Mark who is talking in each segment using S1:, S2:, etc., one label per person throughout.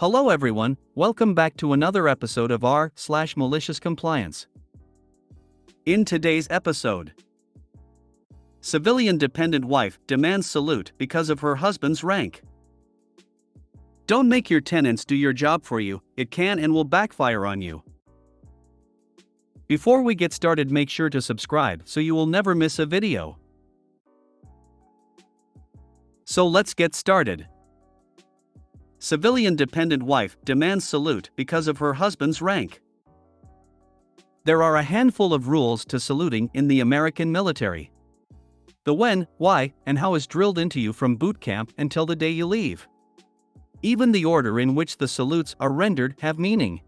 S1: Hello everyone, welcome back to another episode of r/Malicious Compliance. In today's episode, civilian dependent wife demands salute because of her husband's rank. Don't make your tenants do your job for you, it can and will backfire on you. Before we get started, make sure to subscribe so you will never miss a video. So let's get started. Civilian dependent wife demands salute because of her husband's rank. There are a handful of rules to saluting in the American military. The when, why, and how is drilled into you from boot camp until the day you leave. Even the order in which the salutes are rendered have meaning.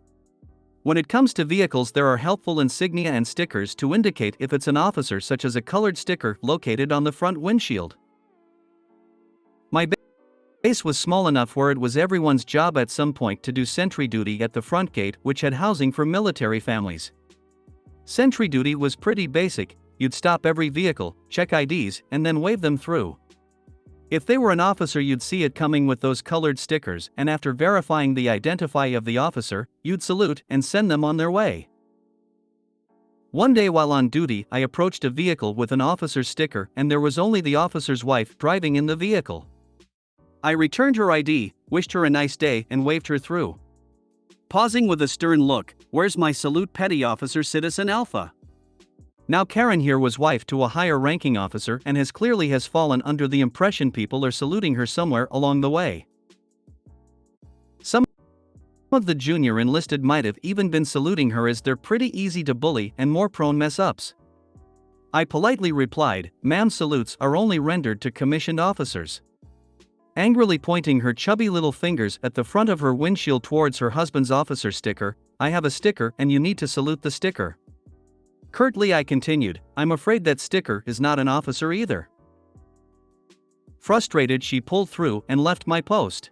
S1: When it comes to vehicles, there are helpful insignia and stickers to indicate if it's an officer, such as a colored sticker located on the front windshield. My base was small enough where it was everyone's job at some point to do sentry duty at the front gate, which had housing for military families. Sentry duty was pretty basic. You'd stop every vehicle, check IDs, and then wave them through. If they were an officer, you'd see it coming with those colored stickers, and after verifying the identity of the officer, you'd salute and send them on their way. One day while on duty, I approached a vehicle with an officer's sticker, and there was only the officer's wife driving in the vehicle. I returned her ID, wished her a nice day, and waved her through. Pausing with a stern look, "Where's my salute, Petty Officer Citizen Alpha?" Now Karen here was wife to a higher ranking officer and has fallen under the impression people are saluting her somewhere along the way. Some of the junior enlisted might have even been saluting her, as they're pretty easy to bully and more prone mess-ups. I politely replied, "Ma'am, salutes are only rendered to commissioned officers." Angrily pointing her chubby little fingers at the front of her windshield towards her husband's officer sticker, "I have a sticker and you need to salute the sticker." Curtly I continued, "I'm afraid that sticker is not an officer either." Frustrated, she pulled through and left my post.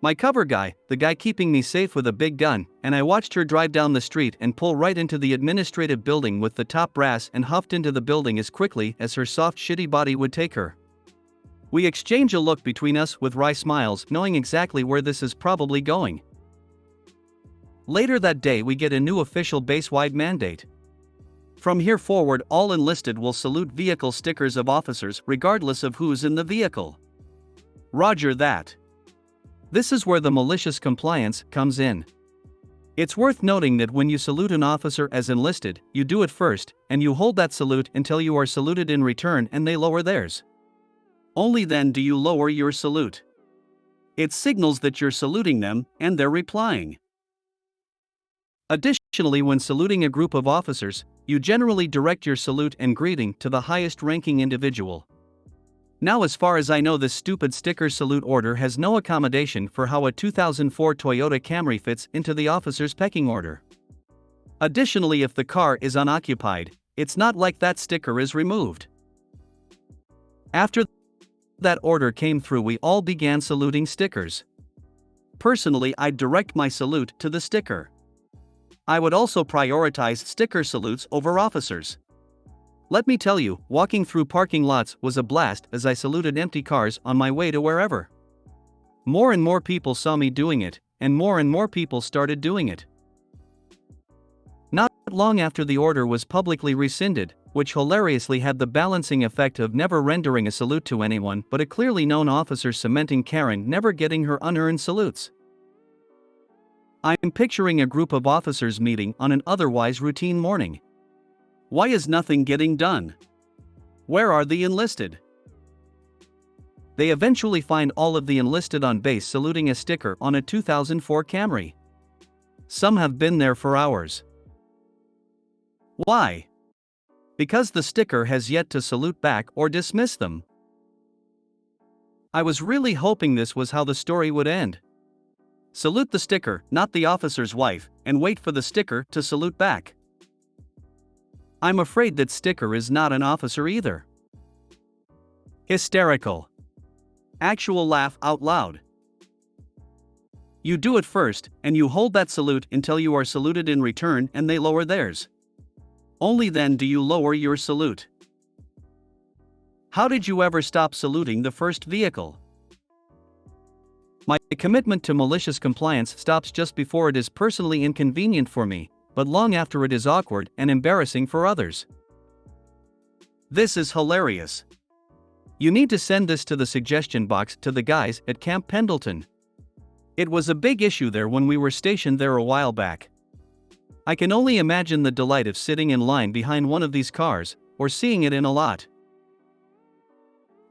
S1: My cover guy, the guy keeping me safe with a big gun, and I watched her drive down the street and pull right into the administrative building with the top brass and huffed into the building as quickly as her soft shitty body would take her. We exchange a look between us with wry smiles, knowing exactly where this is probably going. Later that day we get a new official base-wide mandate. From here forward, all enlisted will salute vehicle stickers of officers regardless of who's in the vehicle. Roger that. This is where the malicious compliance comes in. It's worth noting that when you salute an officer as enlisted, you do it first, and you hold that salute until you are saluted in return and they lower theirs. Only then do you lower your salute. It signals that you're saluting them, and they're replying. Additionally, when saluting a group of officers, you generally direct your salute and greeting to the highest ranking individual. Now, as far as I know, this stupid sticker salute order has no accommodation for how a 2004 Toyota Camry fits into the officer's pecking order. Additionally, if the car is unoccupied, it's not like that sticker is removed. After that order came through, we all began saluting stickers. Personally, I'd direct my salute to the sticker. I would also prioritize sticker salutes over officers. Let me tell you, walking through parking lots was a blast as I saluted empty cars on my way to wherever. More and more people saw me doing it, and more people started doing it. Not long after the order was publicly rescinded, which hilariously had the balancing effect of never rendering a salute to anyone but a clearly known officer, cementing Karen never getting her unearned salutes. I'm picturing a group of officers meeting on an otherwise routine morning. Why is nothing getting done? Where are the enlisted? They eventually find all of the enlisted on base saluting a sticker on a 2004 Camry. Some have been there for hours. Why? Because the sticker has yet to salute back or dismiss them. I was really hoping this was how the story would end. Salute the sticker, not the officer's wife, and wait for the sticker to salute back. I'm afraid that sticker is not an officer either. Hysterical. Actual laugh out loud. You do it first, and you hold that salute until you are saluted in return and they lower theirs. Only then do you lower your salute. How did you ever stop saluting the first vehicle? My commitment to malicious compliance stops just before it is personally inconvenient for me, but long after it is awkward and embarrassing for others. This is hilarious. You need to send this to the suggestion box to the guys at Camp Pendleton. It was a big issue there when we were stationed there a while back. I can only imagine the delight of sitting in line behind one of these cars, or seeing it in a lot.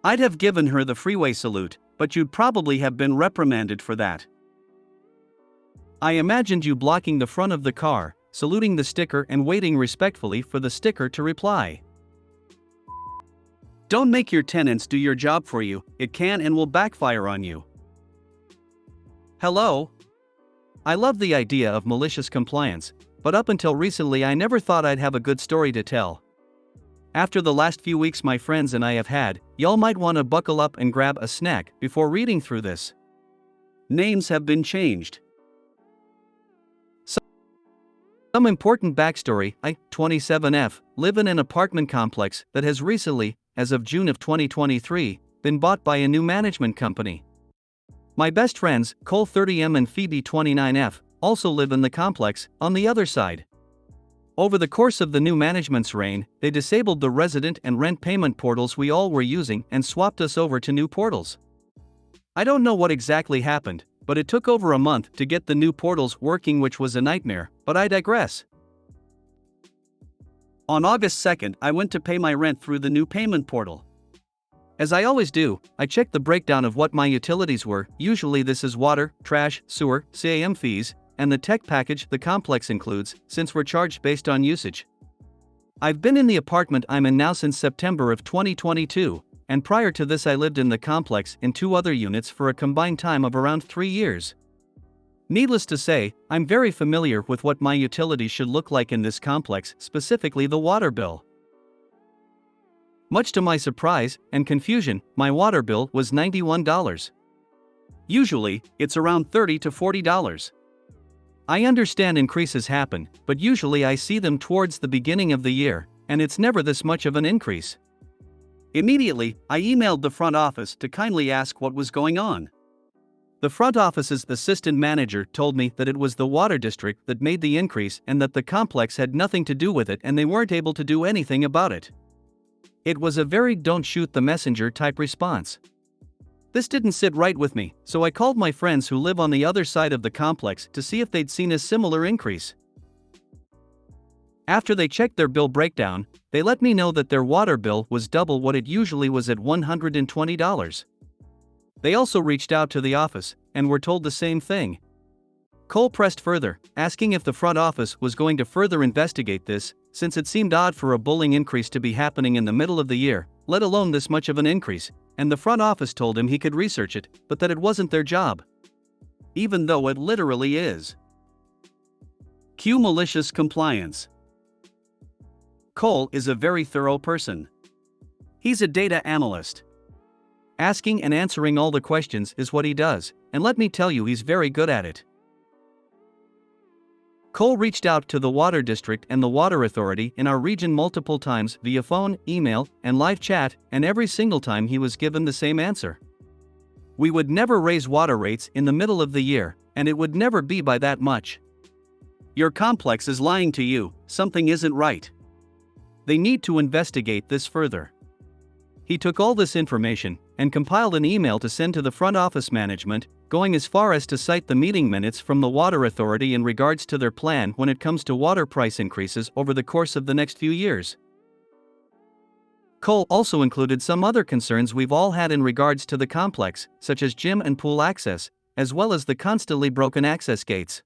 S1: I'd have given her the freeway salute, but you'd probably have been reprimanded for that. I imagined you blocking the front of the car, saluting the sticker and waiting respectfully for the sticker to reply. Don't make your tenants do your job for you, it can and will backfire on you. Hello? I love the idea of malicious compliance, but up until recently I never thought I'd have a good story to tell. After the last few weeks my friends and I have had, y'all might want to buckle up and grab a snack before reading through this. Names have been changed. Some important backstory: I, 27F, live in an apartment complex that has recently, as of June of 2023, been bought by a new management company. My best friends, Cole 30M and Phoebe 29F, also live in the complex, on the other side. Over the course of the new management's reign, they disabled the resident and rent payment portals we all were using and swapped us over to new portals. I don't know what exactly happened, but it took over a month to get the new portals working, which was a nightmare, but I digress. On August 2nd, I went to pay my rent through the new payment portal. As I always do, I checked the breakdown of what my utilities were. Usually this is water, trash, sewer, CAM fees, and the tech package the complex includes, since we're charged based on usage. I've been in the apartment I'm in now since September of 2022, and prior to this I lived in the complex in 2 other units for a combined time of around 3 years. Needless to say, I'm very familiar with what my utilities should look like in this complex, specifically the water bill. Much to my surprise and confusion, my water bill was $91. Usually, it's around $30 to $40. I understand increases happen, but usually I see them towards the beginning of the year, and it's never this much of an increase. Immediately, I emailed the front office to kindly ask what was going on. The front office's assistant manager told me that it was the water district that made the increase and that the complex had nothing to do with it and they weren't able to do anything about it. It was a very don't shoot the messenger type response. This didn't sit right with me, so I called my friends who live on the other side of the complex to see if they'd seen a similar increase. After they checked their bill breakdown, they let me know that their water bill was double what it usually was at $120. They also reached out to the office, and were told the same thing. Cole pressed further, asking if the front office was going to further investigate this, since it seemed odd for a billing increase to be happening in the middle of the year, let alone this much of an increase, and the front office told him he could research it, but that it wasn't their job. Even though it literally is. Cue malicious compliance. Cole is a very thorough person. He's a data analyst. Asking and answering all the questions is what he does, and let me tell you, he's very good at it. Cole reached out to the water district and the water authority in our region multiple times via phone, email, and live chat, and every single time he was given the same answer. We would never raise water rates in the middle of the year, and it would never be by that much. Your complex is lying to you, something isn't right. They need to investigate this further. He took all this information and compiled an email to send to the front office management, going as far as to cite the meeting minutes from the water authority in regards to their plan when it comes to water price increases over the course of the next few years. Cole also included some other concerns we've all had in regards to the complex, such as gym and pool access, as well as the constantly broken access gates.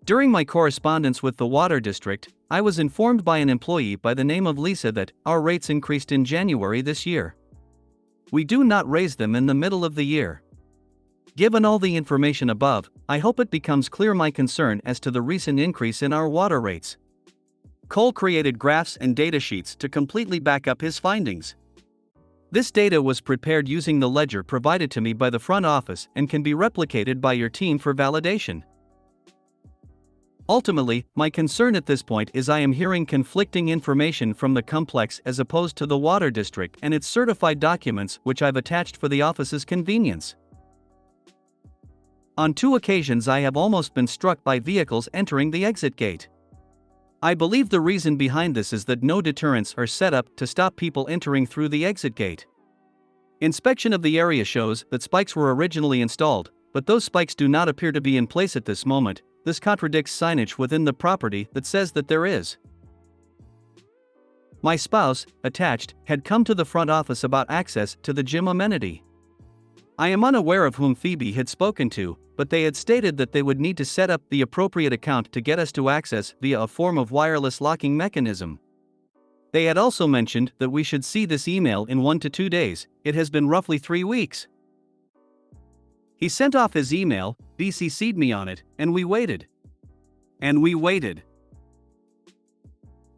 S1: During my correspondence with the water district, I was informed by an employee by the name of Lisa that our rates increased in January this year. We do not raise them in the middle of the year. Given all the information above, I hope it becomes clear my concern as to the recent increase in our water rates. Cole created graphs and data sheets to completely back up his findings. This data was prepared using the ledger provided to me by the front office and can be replicated by your team for validation. Ultimately, my concern at this point is I am hearing conflicting information from the complex as opposed to the water district and its certified documents, which I've attached for the office's convenience. On 2 occasions I have almost been struck by vehicles entering the exit gate. I believe the reason behind this is that no deterrents are set up to stop people entering through the exit gate. Inspection of the area shows that spikes were originally installed, but those spikes do not appear to be in place at this moment. This contradicts signage within the property that says that there is. My spouse, attached, had come to the front office about access to the gym amenity. I am unaware of whom Phoebe had spoken to, but they had stated that they would need to set up the appropriate account to get us to access via a form of wireless locking mechanism. They had also mentioned that we should see this email in 1 to 2 days. It has been roughly 3 weeks. He sent off his email, BCC'd me on it, and we waited. And we waited.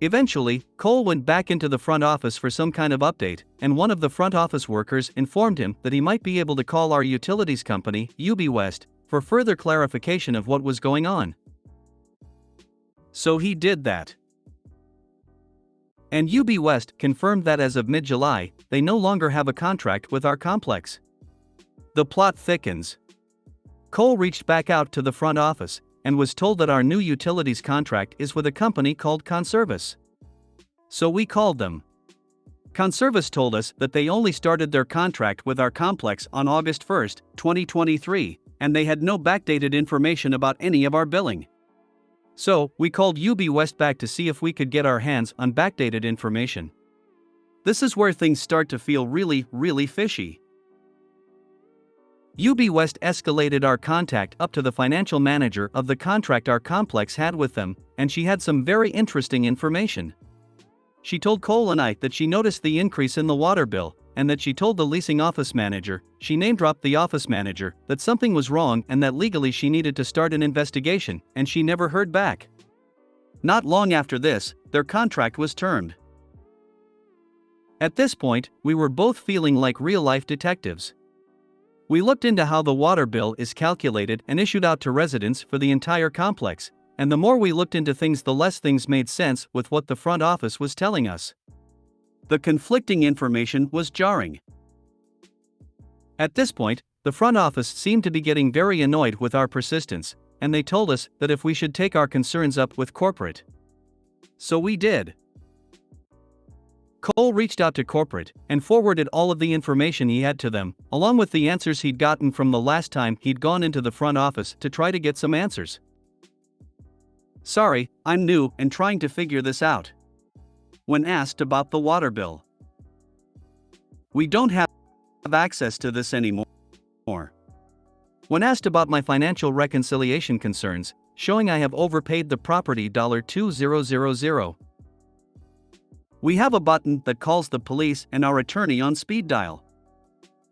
S1: Eventually, Cole went back into the front office for some kind of update, and one of the front office workers informed him that he might be able to call our utilities company, UB West, for further clarification of what was going on. So he did that. And UB West confirmed that as of mid-July, they no longer have a contract with our complex. The plot thickens. Cole reached back out to the front office and was told that our new utilities contract is with a company called Conservice. So we called them. Conservice told us that they only started their contract with our complex on August 1, 2023, and they had no backdated information about any of our billing. So, we called UB West back to see if we could get our hands on backdated information. This is where things start to feel really fishy. UB West escalated our contact up to the financial manager of the contract our complex had with them, and she had some very interesting information. She told Cole and I that she noticed the increase in the water bill, and that she told the leasing office manager, she name-dropped the office manager, that something was wrong and that legally she needed to start an investigation, and she never heard back. Not long after this, their contract was termed. At this point, we were both feeling like real-life detectives. We looked into how the water bill is calculated and issued out to residents for the entire complex, and the more we looked into things, the less things made sense with what the front office was telling us. The conflicting information was jarring. At this point, the front office seemed to be getting very annoyed with our persistence, and they told us that if we should take our concerns up with corporate. So we did. Cole reached out to corporate and forwarded all of the information he had to them, along with the answers he'd gotten from the last time he'd gone into the front office to try to get some answers. Sorry, I'm new and trying to figure this out. When asked about the water bill, we don't have access to this anymore. When asked about my financial reconciliation concerns, showing I have overpaid the property $2,000, we have a button that calls the police and our attorney on speed dial.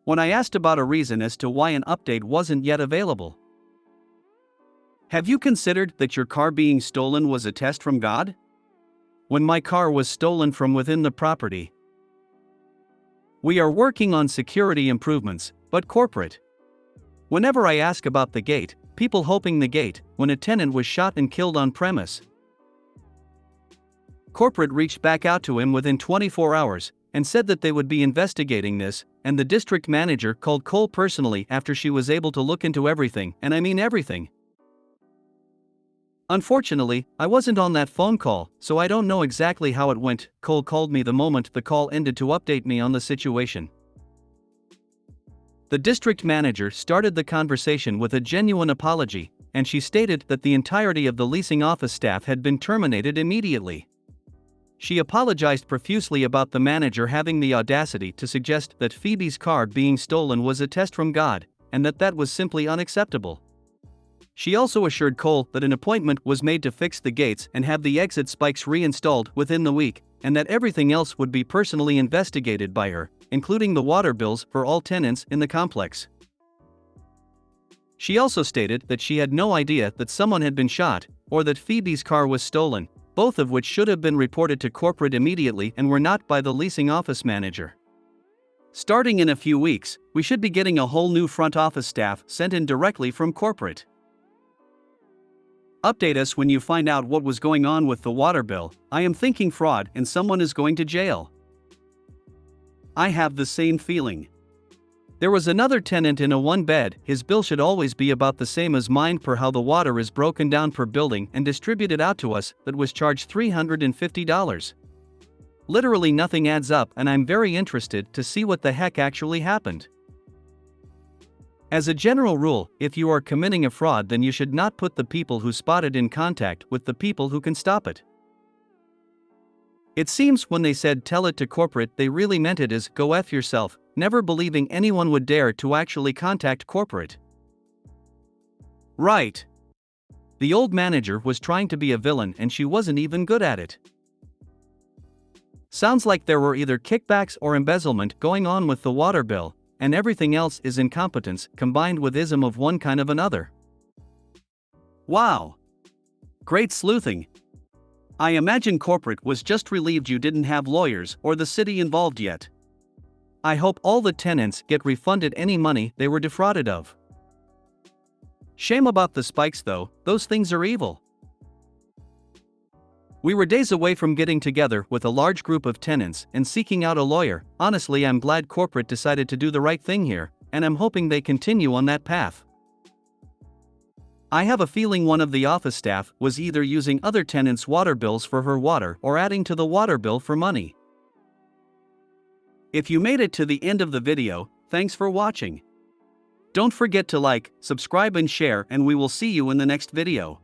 S1: When I asked about a reason as to why an update wasn't yet available. Have you considered that your car being stolen was a test from God? When my car was stolen from within the property. We are working on security improvements, but corporate. Whenever I ask about the gate, people hoping the gate, when a tenant was shot and killed on premise. Corporate reached back out to him within 24 hours and said that they would be investigating this, and the district manager called Cole personally after she was able to look into everything, and I mean everything. Unfortunately, I wasn't on that phone call, so I don't know exactly how it went. Cole called me the moment the call ended to update me on the situation. The district manager started the conversation with a genuine apology, and she stated that the entirety of the leasing office staff had been terminated immediately. She apologized profusely about the manager having the audacity to suggest that Phoebe's car being stolen was a test from God, and that was simply unacceptable. She also assured Cole that an appointment was made to fix the gates and have the exit spikes reinstalled within the week, and that everything else would be personally investigated by her, including the water bills for all tenants in the complex. She also stated that she had no idea that someone had been shot, or that Phoebe's car was stolen, both of which should have been reported to corporate immediately and were not by the leasing office manager. Starting in a few weeks, we should be getting a whole new front office staff sent in directly from corporate. Update us when you find out what was going on with the water bill. I am thinking fraud and someone is going to jail. I have the same feeling. There was another tenant in a one bed. His bill should always be about the same as mine per how the water is broken down per building and distributed out to us, that was charged $350. Literally nothing adds up, and I'm very interested to see what the heck actually happened. As a general rule, if you are committing a fraud, then you should not put the people who spot it in contact with the people who can stop it. It seems when they said tell it to corporate, they really meant it as go F yourself, never believing anyone would dare to actually contact corporate. Right. The old manager was trying to be a villain and she wasn't even good at it. Sounds like there were either kickbacks or embezzlement going on with the water bill, and everything else is incompetence combined with ism of one kind of another. Wow. Great sleuthing. I imagine corporate was just relieved you didn't have lawyers or the city involved yet. I hope all the tenants get refunded any money they were defrauded of. Shame about the spikes though, those things are evil. We were days away from getting together with a large group of tenants and seeking out a lawyer. Honestly, I'm glad corporate decided to do the right thing here, and I'm hoping they continue on that path. I have a feeling one of the office staff was either using other tenants' water bills for her water or adding to the water bill for money. If you made it to the end of the video, thanks for watching. Don't forget to like, subscribe and share, and we will see you in the next video.